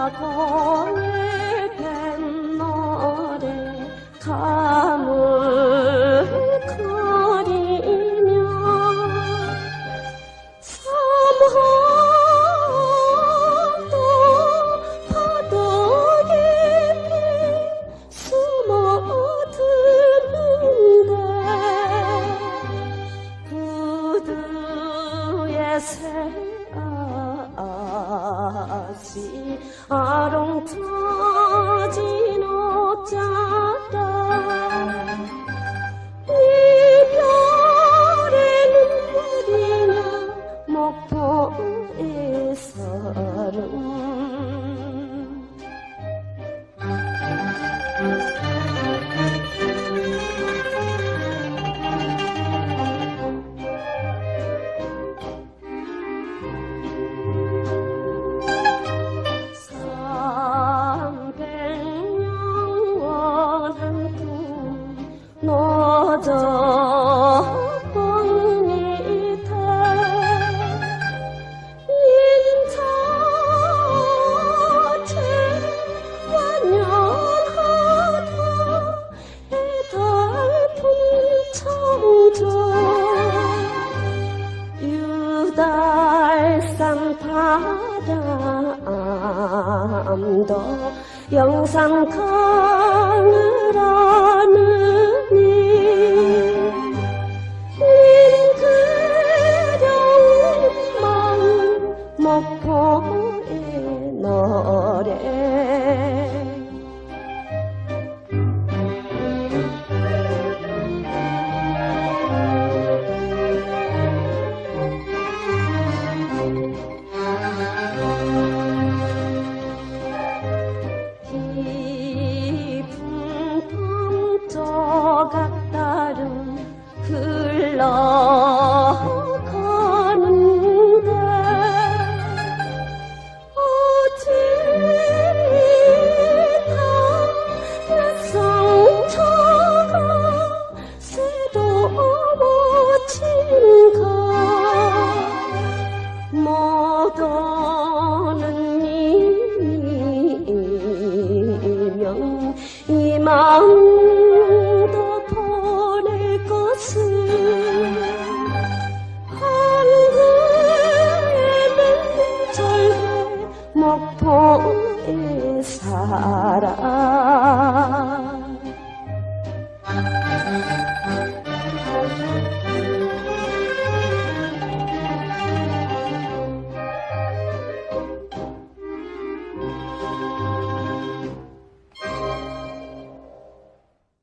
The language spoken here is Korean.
사고의 뱃노래 가물거리며 삼호도 파도 깊이 숨어드는데 구두의 새아씨 아롱 터진 옷자락 이별의 눈물이냐 목포의 서름 너저번 밑에 인자체 완연하다 해달픈 청조 유달산 바람도 영산강을 아느니 그려운 마음 목포의 노래 조각다름 흘러가는데 어찌다 낯성처가 새도 멋진가 못 오는 님이면 이 마음 목포의 사랑